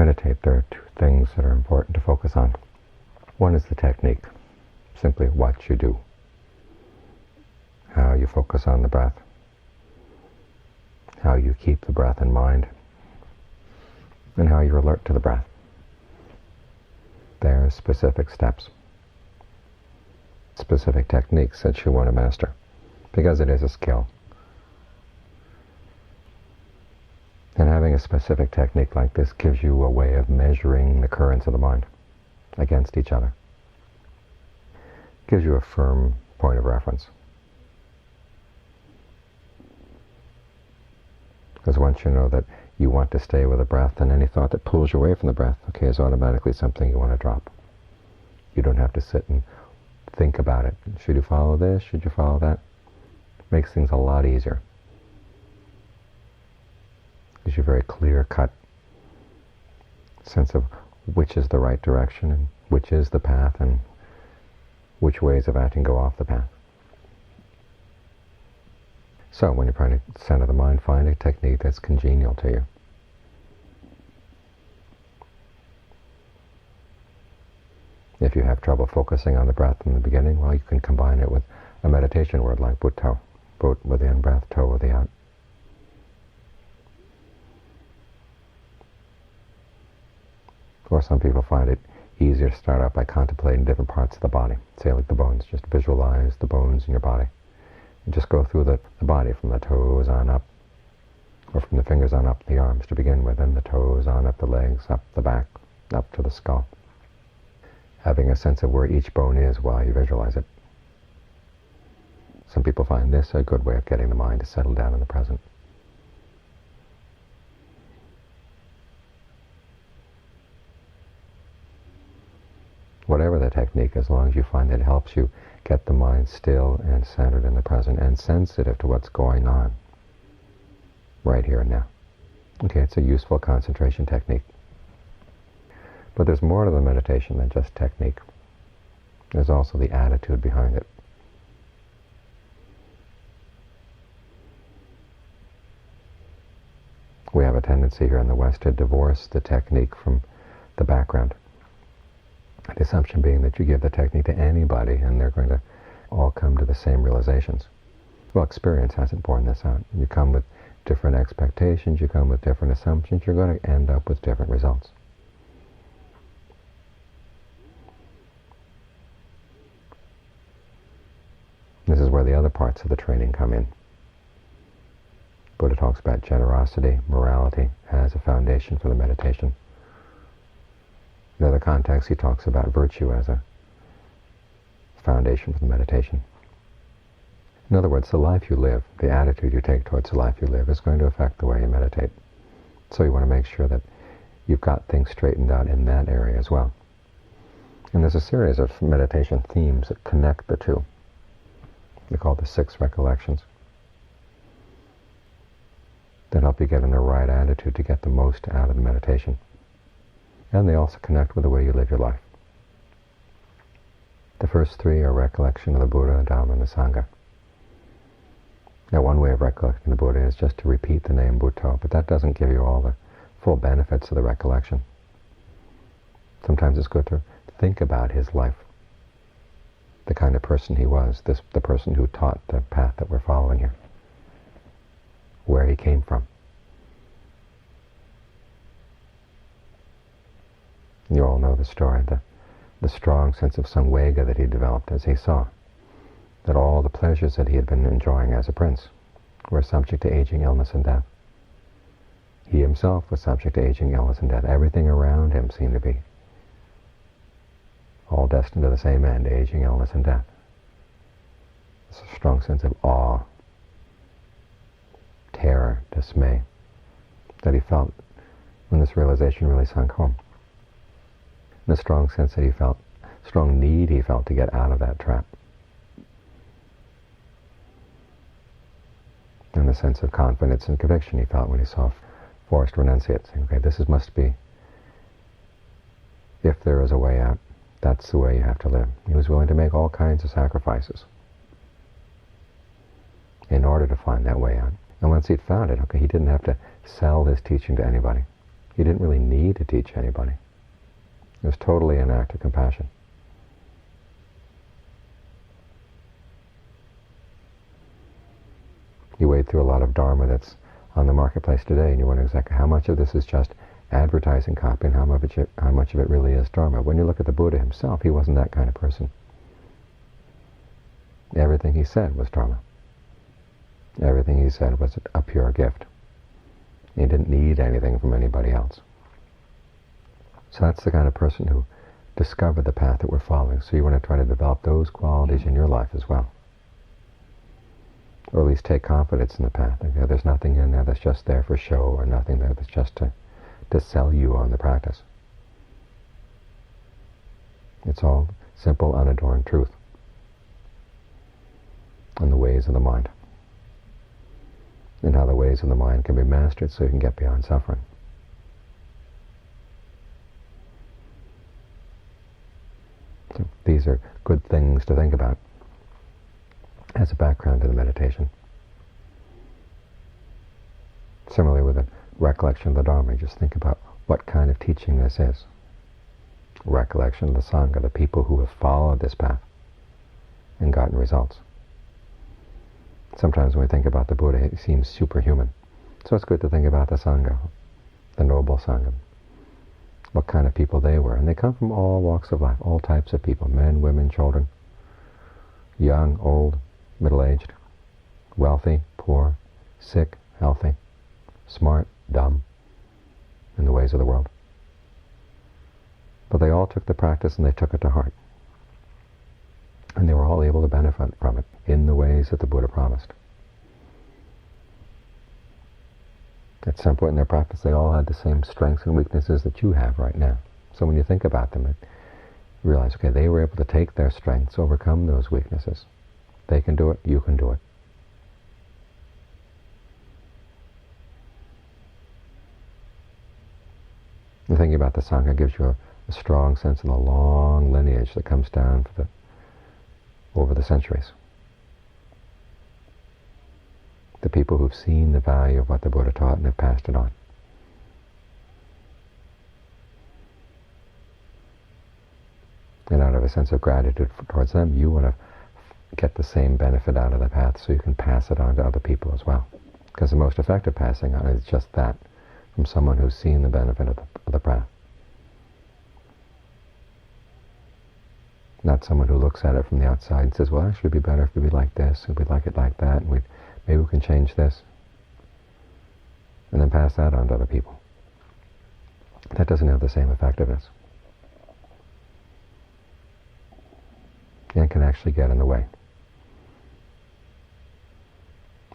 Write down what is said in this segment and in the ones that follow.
meditate, there are two things that are important to focus on. One is the technique, simply what you do, how you focus on the breath, how you keep the breath in mind, and how you're alert to the breath. There are specific steps, specific techniques that you want to master, because it is a skill. And having a specific technique like this gives you a way of measuring the currents of the mind against each other. Gives you a firm point of reference. Because once you know that you want to stay with the breath, then any thought that pulls you away from the breath, okay, is automatically something you want to drop. You don't have to sit and think about it. Should you follow this? Should you follow that? It makes things a lot easier. Gives you a very clear-cut sense of which is the right direction and which is the path and which ways of acting go off the path. So when you're trying to center the mind, find a technique that's congenial to you. If you have trouble focusing on the breath in the beginning, well, you can combine it with a meditation word like Butto. But with the in-breath, toe with the out. Or some people find it easier to start out by contemplating different parts of the body. Say like the bones, just visualize the bones in your body. And just go through the body from the toes on up, or from the fingers on up the arms to begin with, and the toes on up the legs, up the back, up to the skull. Having a sense of where each bone is while you visualize it. Some people find this a good way of getting the mind to settle down in the present. Whatever the technique, as long as you find that it helps you get the mind still and centered in the present and sensitive to what's going on right here and now. Okay, it's a useful concentration technique. But there's more to the meditation than just technique. There's also the attitude behind it. We have a tendency here in the West to divorce the technique from the background. The assumption being that you give the technique to anybody and they're going to all come to the same realizations. Well, experience hasn't borne this out. You come with different expectations, you come with different assumptions, you're going to end up with different results. This is where the other parts of the training come in. Buddha talks about generosity, morality as a foundation for the meditation. In other contexts, he talks about virtue as a foundation for the meditation. In other words, the life you live, the attitude you take towards the life you live is going to affect the way you meditate. So you want to make sure that you've got things straightened out in that area as well. And there's a series of meditation themes that connect the two. They're called the 6 recollections. That help you get in the right attitude to get the most out of the meditation. And they also connect with the way you live your life. The first 3 are recollection of the Buddha, Dhamma, and the Sangha. Now, one way of recollecting the Buddha is just to repeat the name Bhutto, but that doesn't give you all the full benefits of the recollection. Sometimes it's good to think about his life, the kind of person he was, the person who taught the path that we're following here, where he came from. You all know the story, the strong sense of samvega that he developed as he saw that all the pleasures that he had been enjoying as a prince were subject to aging, illness, and death. He himself was subject to aging, illness, and death. Everything around him seemed to be all destined to the same end, aging, illness, and death. It's a strong sense of awe, terror, dismay that he felt when this realization really sunk home. And the strong sense that he felt, strong need he felt to get out of that trap. And the sense of confidence and conviction he felt when he saw forced renunciate, saying, okay, this must be, if there is a way out, that's the way you have to live. He was willing to make all kinds of sacrifices in order to find that way out. And once he'd found it, okay, he didn't have to sell his teaching to anybody. He didn't really need to teach anybody. It was totally an act of compassion. You wade through a lot of Dharma that's on the marketplace today, and you wonder exactly how much of this is just advertising copy and how much of it really is Dharma. When you look at the Buddha himself, he wasn't that kind of person. Everything he said was Dharma. Everything he said was a pure gift. He didn't need anything from anybody else. So that's the kind of person who discovered the path that we're following. So you want to try to develop those qualities in your life as well. Or at least take confidence in the path. Okay, there's nothing in there that's just there for show, or nothing there that's just to sell you on the practice. It's all simple, unadorned truth and the ways of the mind, and how the ways of the mind can be mastered so you can get beyond suffering. So these are good things to think about as a background to the meditation. Similarly with the recollection of the Dharma, just think about what kind of teaching this is. Recollection of the Sangha, the people who have followed this path and gotten results. Sometimes when we think about the Buddha, he seems superhuman. So it's good to think about the Sangha, the noble Sangha, what kind of people they were. And they come from all walks of life, all types of people, men, women, children, young, old, middle-aged, wealthy, poor, sick, healthy, smart, dumb, in the ways of the world. But they all took the practice and they took it to heart. And they were all able to benefit from it in the ways that the Buddha promised. At some point in their practice, they all had the same strengths and weaknesses that you have right now. So when you think about them, you realize, okay, they were able to take their strengths, overcome those weaknesses. They can do it, you can do it. And thinking about the Sangha gives you a strong sense of the long lineage that comes down over the centuries. The people who've seen the value of what the Buddha taught and have passed it on. And out of a sense of gratitude towards them, you want to get the same benefit out of the path so you can pass it on to other people as well. Because the most effective passing on is just that, from someone who's seen the benefit of the path. Not someone who looks at it from the outside and says, well, actually it'd be better if we'd be like this, and we'd like it like that, and maybe we can change this. And then pass that on to other people. That doesn't have the same effectiveness. And can actually get in the way.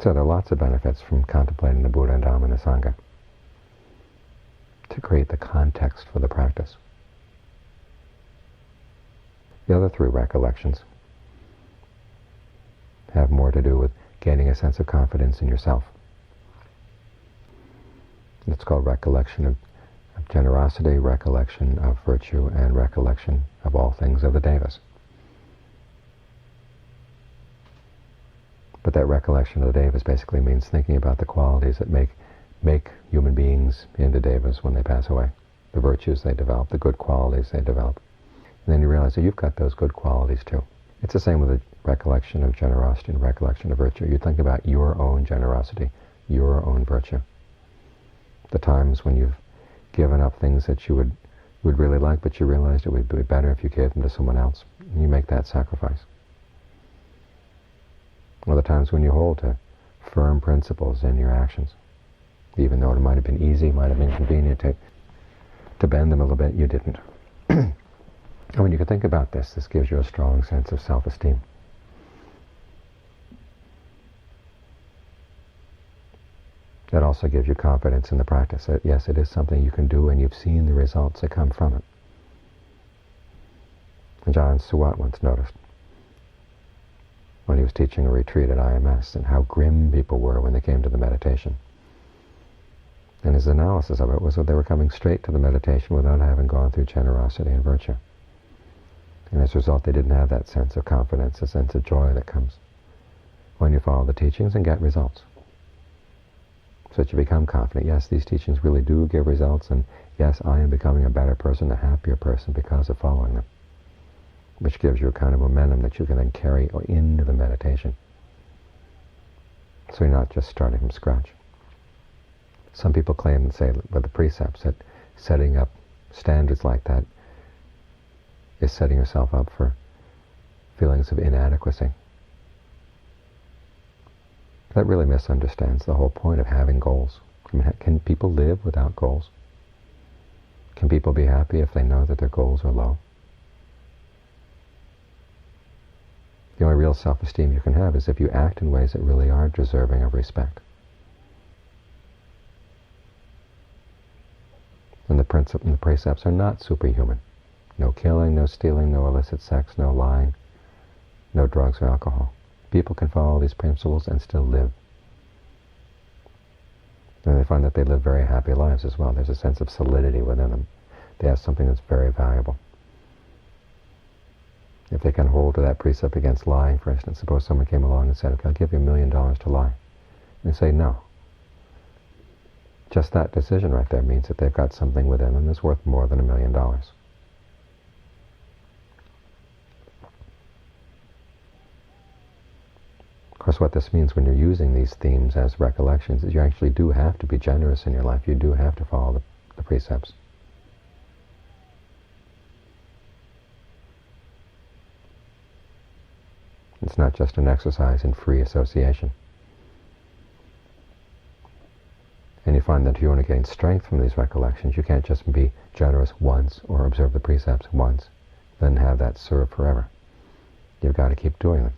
So there are lots of benefits from contemplating the Buddha and Dhamma and the Sangha to create the context for the practice. The other three recollections have more to do with gaining a sense of confidence in yourself. It's called recollection of generosity, recollection of virtue, and recollection of all things of the Devas. But that recollection of the Devas basically means thinking about the qualities that make human beings into Devas when they pass away. The virtues they develop, the good qualities they develop. And then you realize that you've got those good qualities too. It's the same with the recollection of generosity and recollection of virtue. You think about your own generosity, your own virtue. The times when you've given up things that you would really like, but you realized it would be better if you gave them to someone else. And you make that sacrifice. Or the times when you hold to firm principles in your actions. Even though it might have been easy, might have been convenient to bend them a little bit, you didn't. And when you can think about this gives you a strong sense of self-esteem. That also gives you confidence in the practice. That yes, it is something you can do, and you've seen the results that come from it. And John Suwat once noticed, when he was teaching a retreat at IMS, and how grim people were when they came to the meditation. And his analysis of it was that they were coming straight to the meditation without having gone through generosity and virtue. And as a result, they didn't have that sense of confidence, a sense of joy that comes when you follow the teachings and get results. so that you become confident. Yes, these teachings really do give results, and yes, I am becoming a better person, a happier person because of following them, which gives you a kind of momentum that you can then carry into the meditation. So you're not just starting from scratch. Some people claim and say with the precepts that setting up standards like that is setting yourself up for feelings of inadequacy. That really misunderstands the whole point of having goals. I mean, can people live without goals? Can people be happy if they know that their goals are low? The only real self-esteem you can have is if you act in ways that really are deserving of respect. And the principle and the precepts are not superhuman. No killing, no stealing, no illicit sex, no lying, no drugs or alcohol. People can follow these principles and still live. And they find that they live very happy lives as well. There's a sense of solidity within them. They have something that's very valuable. If they can hold to that precept against lying, for instance, suppose someone came along and said, okay, I'll give you $1 million to lie. And they say no. Just that decision right there means that they've got something within them that's worth more than $1 million. Of course, what this means when you're using these themes as recollections is you actually do have to be generous in your life. You do have to follow the precepts. It's not just an exercise in free association. And you find that if you want to gain strength from these recollections, you can't just be generous once or observe the precepts once, then have that serve forever. You've got to keep doing them.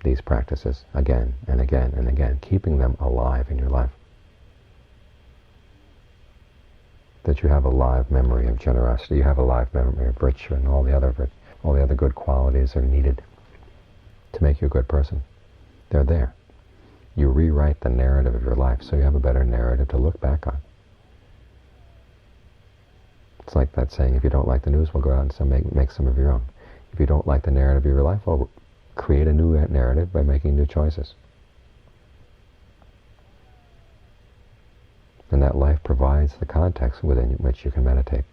These practices again and again and again, keeping them alive in your life. That you have a live memory of generosity, you have a live memory of virtue, and all the other good qualities are needed to make you a good person. They're there. You rewrite the narrative of your life so you have a better narrative to look back on. It's like that saying, if you don't like the news, well, go out and make some of your own. If you don't like the narrative of your life, well, create a new narrative by making new choices. And that life provides the context within which you can meditate.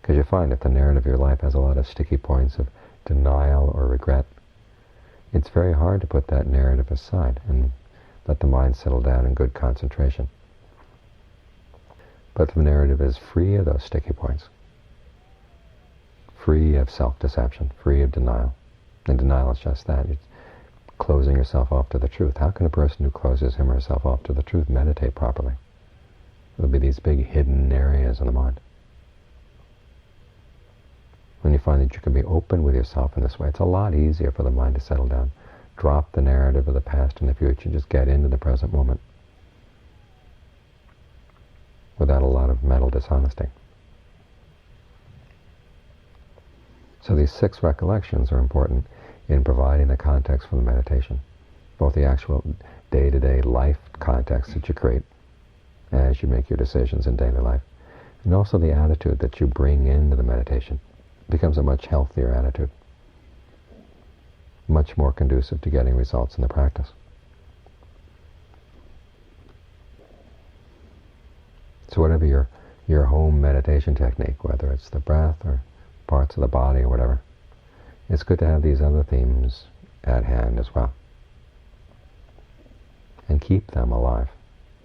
Because you find if the narrative of your life has a lot of sticky points of denial or regret, it's very hard to put that narrative aside and let the mind settle down in good concentration. But the narrative is free of those sticky points, free of self-deception, free of denial. And denial is just that. It's closing yourself off to the truth. How can a person who closes him or herself off to the truth meditate properly? There'll be these big hidden areas in the mind. When you find that you can be open with yourself in this way, it's a lot easier for the mind to settle down. Drop the narrative of the past and the future, just get into the present moment without a lot of mental dishonesty. So these 6 recollections are important in providing the context for the meditation, both the actual day-to-day life context that you create as you make your decisions in daily life, and also the attitude that you bring into the meditation. It becomes a much healthier attitude, much more conducive to getting results in the practice. So whatever your home meditation technique, whether it's the breath or parts of the body or whatever, it's good to have these other themes at hand as well. And keep them alive,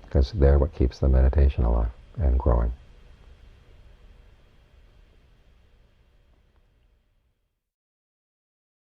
because they're what keeps the meditation alive and growing.